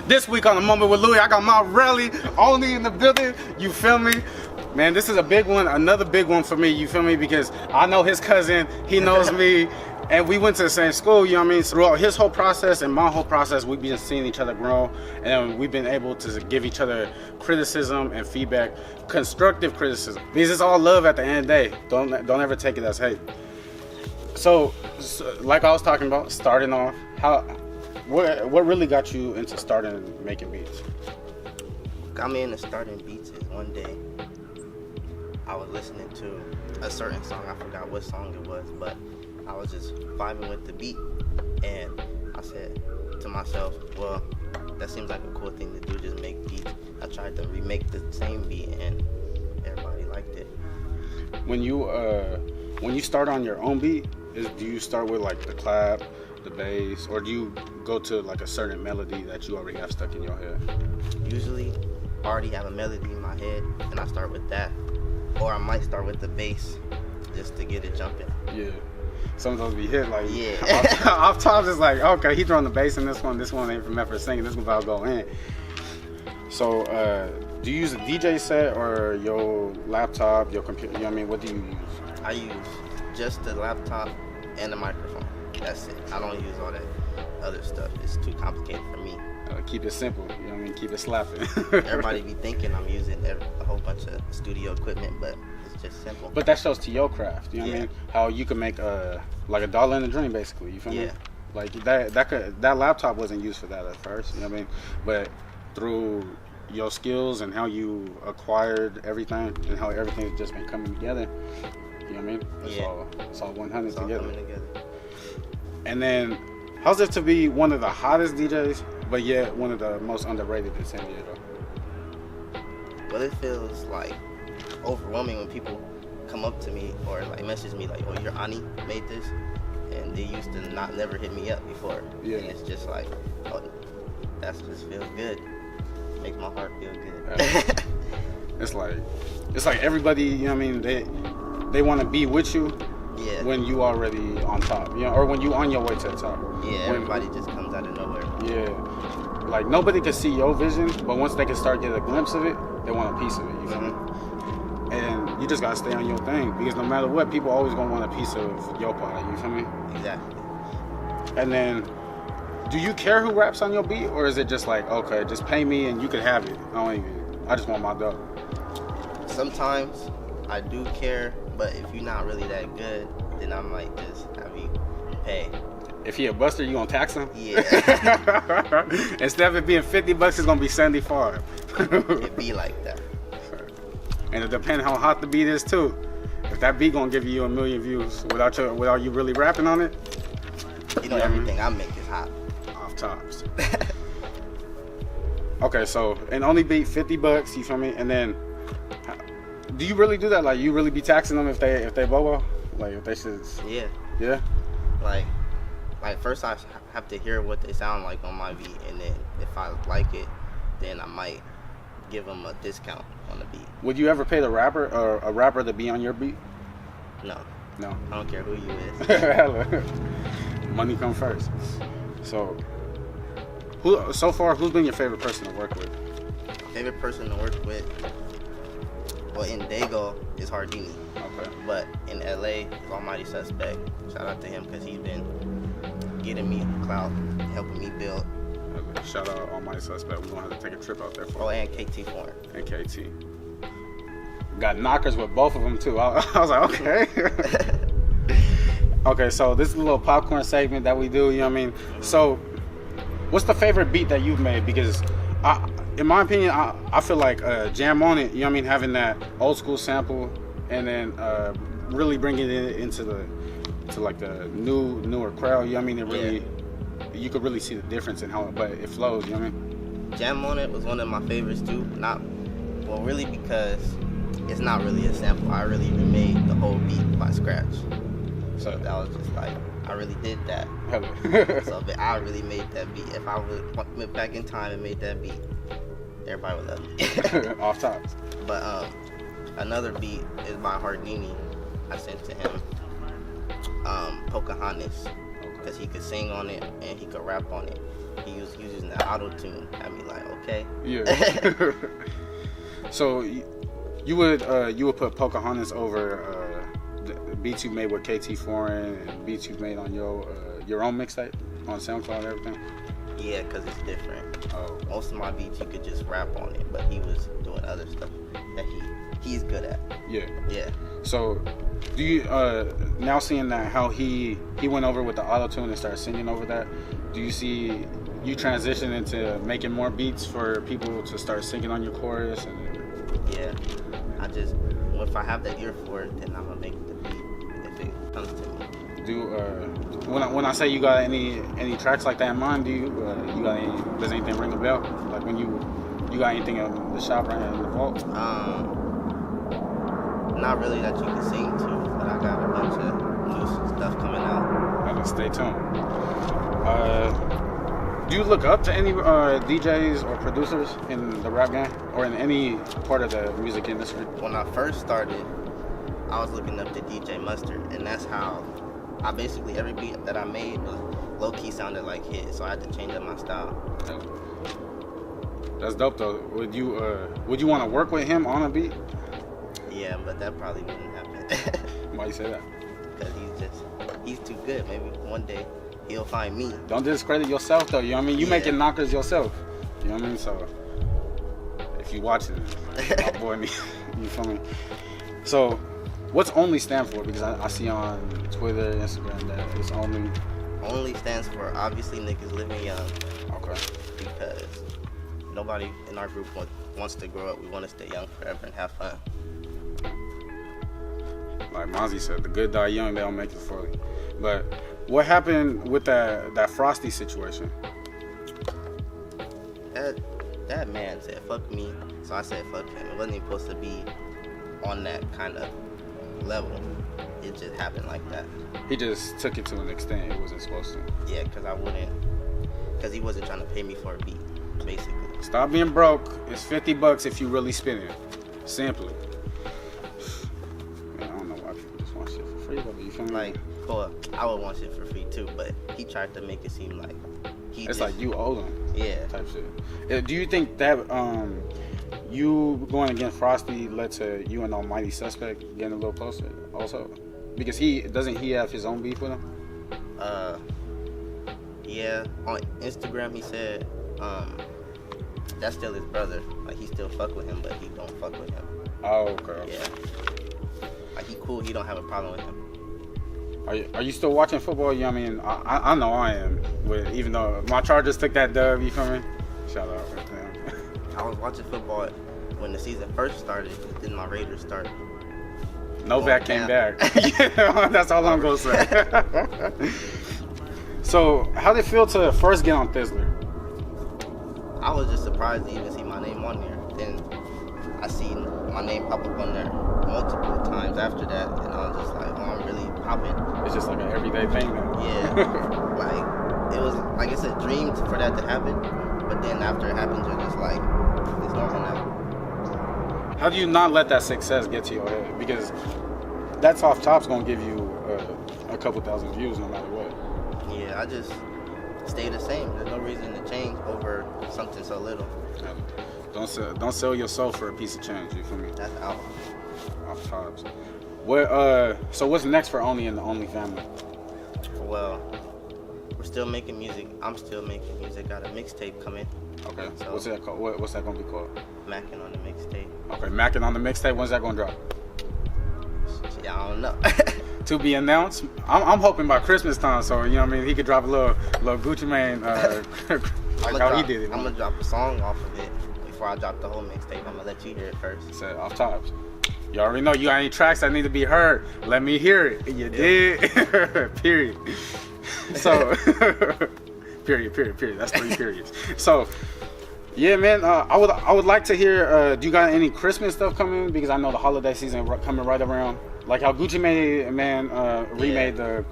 This week on the Moment with Louie, I got my rally only in the building. You feel me? Man, this is a big one, another big one for me, you feel me? Because I know his cousin, he knows me, and we went to the same school, you know what I mean? Throughout his whole process and my whole process, we've been seeing each other grow, and we've been able to give each other criticism and feedback, constructive criticism. Because it's all love at the end of the day. Don't ever take it as hate. So like I was talking about, starting off, what really got you into starting making beats? Got me into starting beats is one day I was listening to a certain song. I forgot what song it was, but I was just vibing with the beat, and I said to myself, well, that seems like a cool thing to do, just make beats. I tried to remake the same beat, and everybody liked it. When you start on your own beat, do you start with like the clap, the bass, or do you go to like a certain melody that you already have stuck in your head? Usually I already have a melody in my head, and I start with that, or I might start with the bass just to get it jumping. Yeah, some of those be hit like, yeah. off top, it's like, okay, he throwing the bass in this one ain't from for singing, this one about to go in. So do you use a DJ set or your laptop, your computer? You know what I mean, what do you use? I use just the laptop and the microphone. That's it. I don't use all that other stuff. It's too complicated for me. Keep it simple, you know what I mean? Keep it slapping. Everybody be thinking I'm using a whole bunch of studio equipment, but it's just simple. But that shows to your craft, you know what I mean? How you can make like a dollar in a dream, basically, you feel me? Like that laptop wasn't used for that at first, you know what I mean? But through your skills and how you acquired everything and how everything has just been coming together, you know what I mean? It's all 100 it's all together. coming together. And then, how's it to be one of the hottest DJs, but yet one of the most underrated in San Diego? Well, it feels like overwhelming when people come up to me or like message me like, "Oh, your auntie made this," and they used to never hit me up before. Yeah. And it's just like, oh, that just feels good. Makes my heart feel good. It's like everybody, you know what I mean? They want to be with you. Yeah. When you already on top, you know, or when you on your way to the top. Yeah, everybody just comes out of nowhere. Yeah, like nobody can see your vision, but once they can start getting a glimpse of it, they want a piece of it. You feel me? And you just gotta stay on your thing, because no matter what, people always gonna want a piece of your pie. You feel me? Exactly. And then, do you care who raps on your beat, or is it just like, okay, just pay me and you can have it? I just want my dough. Sometimes I do care. But if you're not really that good, then I might just have you pay. If he a buster, you gonna tax him? Yeah. Instead of it being $50, it's gonna be 75. It be like that. And it depends how hot the beat is too. If that beat gonna give you 1 million views without you really rapping on it, you know everything I make is hot. Off tops. Okay, so an only beat $50, you feel me? And then, do you really do that? Like, you really be taxing them if they blow? Like, if they should? Yeah. Yeah. Like first I have to hear what they sound like on my beat, and then if I like it, then I might give them a discount on the beat. Would you ever pay the rapper or a rapper to be on your beat? No. No. I don't care who you is. Money come first. So, who's been your favorite person to work with? Favorite person to work with? Well, in Dago is Hardini. Okay. But in LA, is Almighty Suspect. Shout out to him because he's been getting me clout, helping me build. Shout out Almighty Suspect. We're going to have to take a trip out there for Oh, and KT Foreign. And KT. Got knockers with both of them too. I was like, okay. Okay, so this is a little popcorn segment that we do, you know what I mean? So, what's the favorite beat that you've made? Because in my opinion, I feel like Jam On It, you know what I mean, having that old school sample and then really bringing it into the newer crowd, you know what I mean, it really, you could really see the difference in how it flows, you know what I mean? Jam On It was one of my favorites too, really because it's not really a sample. I really remade the whole beat by scratch. So that was just like, I really did that. So I really made that beat. If I went back in time and made that beat, everybody would love me. Off tops. But another beat is by Hardini. I sent to him Pocahontas, because he could sing on it and he could rap on it. he was using the auto tune. I mean, like, okay. Yeah. So you would put Pocahontas over the beats you made with KT Foreign and beats you made on your own mixtape on SoundCloud and everything? Yeah, because it's different. Oh. Most of my beats you could just rap on it, but he was doing other stuff that he's good at. Yeah. Yeah. So do you now seeing that how he went over with the auto tune and started singing over that, do you see you transition into making more beats for people to start singing on your chorus? And yeah, if I have the ear for it, then I'm gonna make the beat if it comes to me. When I say you got any tracks like that in mind, do you got any? Does anything ring a bell? Like when you got anything in the shop right in the vault? Not really that you can sing to, but I got a bunch of new stuff coming out. Stay tuned. Do you look up to any DJs or producers in the rap game or in any part of the music industry? When I first started, I was looking up to DJ Mustard, and that's how I basically every beat that I made was low key sounded like his, so I had to change up my style. That's dope though. Would you want to work with him on a beat? Yeah, but that probably wouldn't happen. Why you say that? Because he's too good. Maybe one day he'll find me. Don't discredit yourself though, you know what I mean? You making knockers yourself. You know what I mean? So if you watching, my boy, you feel me? So what's only stand for? Because I see on Twitter, Instagram that it's only. Only stands for obviously niggas living young. Okay. Because nobody in our group wants to grow up. We want to stay young forever and have fun. Like Mozzie said, the good die young, they don't make it fully. But what happened with that Frosty situation? That man said fuck me, so I said fuck him. It wasn't even supposed to be on that kind of level. It just happened like that. He just took it to an extent it wasn't supposed to. Yeah, because he wasn't trying to pay me for a beat, basically. Stop being broke. It's $50 if you really spend it. Simply. Man, I don't know why people just want shit for free, though. You feel me? Like, well, I would want shit for free too, but he tried to make it seem like it's like you owe them. Yeah. Type shit. Do you think that you going against Frosty led to you and Almighty Suspect getting a little closer also? Because doesn't he have his own beef with him? Yeah. On Instagram he said that's still his brother. Like he still fuck with him, but he don't fuck with him. Oh, okay. Yeah. Like he cool. He don't have a problem with him. Are you still watching football? You know what I mean? I know I am. Even though my Chargers took that dub, you feel me? Shout out. I was watching football when the season first started. Then my Raiders started. Novak came back. Yeah, that's all I'm gonna say. So, how did it feel to first get on Thizzler? I was just surprised to even see my name on there. Then I seen my name pop up on there multiple times after that, and I was just like, "Oh, I'm really popping." It's just like an everyday thing now. Yeah, like it was like it's a dream for that to happen, but then after it happens, you're just like, it's normal now. How do you not let that success get to your head? Because that Off Top's gonna give you a couple thousand views no matter what. Yeah, I just stay the same. There's no reason to change over something so little. Don't sell your soul for a piece of change. You feel me? That's out. Off Tops. So what's next for Only in the Only family? Well, we're still making music. I'm still making music. Got a mixtape coming. Okay. So, what's that called? What's that gonna be called? Mackin' on the mixtape. Okay, Mackin' on the mixtape. When's that gonna drop? Yeah, I don't know. To be announced. I'm hoping by Christmas time, so you know what I mean. He could drop a little Gucci Mane, like how he did it. I'm gonna drop a song off of it before I drop the whole mixtape. I'm gonna let you hear it first. Said Off Tops. You already know you got any tracks that need to be heard. Let me hear it. You did. Period. So, period. That's 3 periods. So, yeah, man. I would like to hear. Do you got any Christmas stuff coming? Because I know the holiday season coming right around. Like how Gucci Mane remade the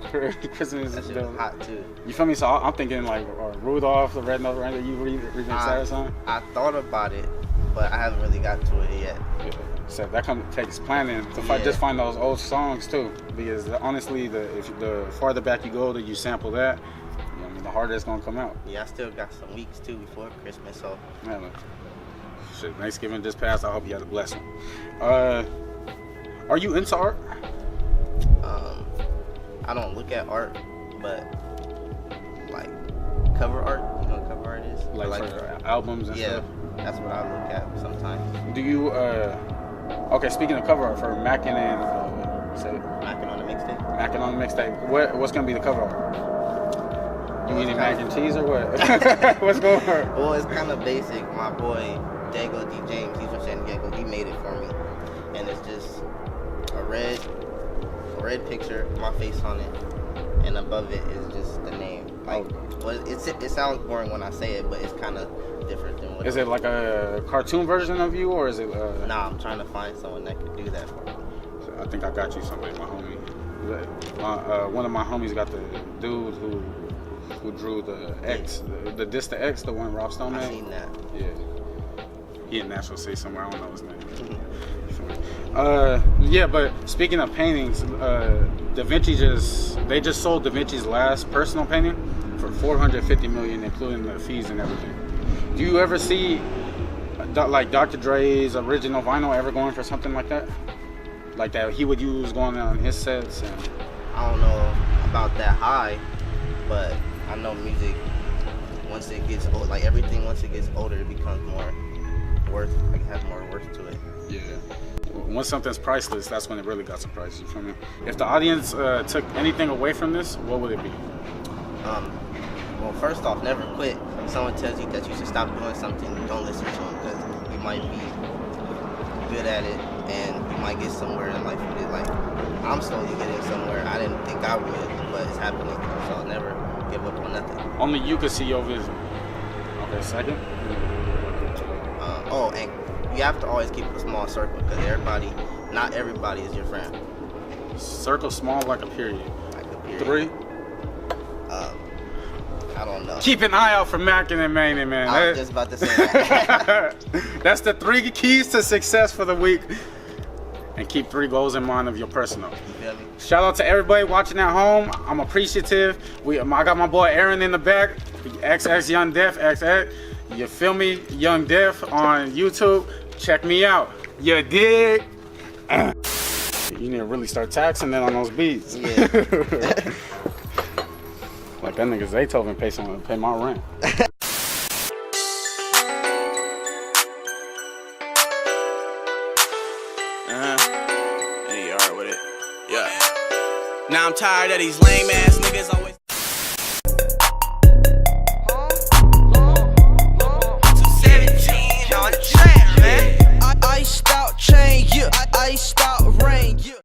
Christmas. That shit was hot too. You feel me? So I'm thinking like Rudolph, the Red-Nosed Reindeer. You remix that or something? I thought about it, but I haven't really got to it yet. Yeah. So that takes planning to just find those old songs too. Because honestly, the farther back you go, that you sample that, you know what I mean, the harder it's gonna come out. Yeah, I still got some weeks too before Christmas, so. Man, look, shit, Thanksgiving just passed. I hope you had a blessing. Are you into art? I don't look at art, but like cover art. You know what cover art is? Like for albums and stuff? Yeah, that's what I look at sometimes. Do you, okay, speaking of cover art, for Mackin and, Mackin on the mixtape? Mackin on the mixtape, what's going to be the cover art? You eating mac and cheese or what? What's going on? Well, it's kind of basic. My boy, Dago D. James, he's from San Diego. He made it for me. And it's just a red picture, my face on it. And above it is just the name. Like, well, it sounds boring when I say it, but it's kind of different than what. Is it like a cartoon version of you, or is it? Nah, I'm trying to find someone that could do that for me. I think I got you somebody, my homie. One of my homies got the dude who drew the X, the Dista X, the one Rob Stone made. I seen that. Yeah. He in Nashville City somewhere. I don't know his name. Yeah, but speaking of paintings, Da Vinci just sold Da Vinci's last personal painting for $450 million, including the fees and everything. Do you ever see like Dr. Dre's original vinyl ever going for something like that? Like that he would use going on his sets? And I don't know about that high, but I know music, once it gets old, like everything, once it gets older, it becomes more worth, like it has more worth to it. Yeah. Once something's priceless, that's when it really got some price. You feel me? If the audience took anything away from this, what would it be? Well, first off, never quit. If someone tells you that you should stop doing something, don't listen to them, because you might be good at it and you might get somewhere in life with it. Like, I'm slowly getting somewhere. I didn't think I would, but it's happening. So I'll never give up on nothing. Only you can see your vision. Okay, second. And you have to always keep a small circle, because not everybody is your friend. Circle small like a period. Like a period. 3. I don't know. Keep an eye out for Mackin and Manning, man. I was just about to say that. That's the 3 keys to success for the week. And keep 3 goals in mind of your personal. You feel me? Shout out to everybody watching at home. I'm appreciative. I got my boy Aaron in the back. XX Young Def XX. You feel me? Young Def on YouTube. Check me out. You dig? You need to really start taxing that on those beats. Yeah. Like that nigga Zaytoven pay my rent. In the yard with it. Yeah. Now I'm tired of these lame ass niggas always.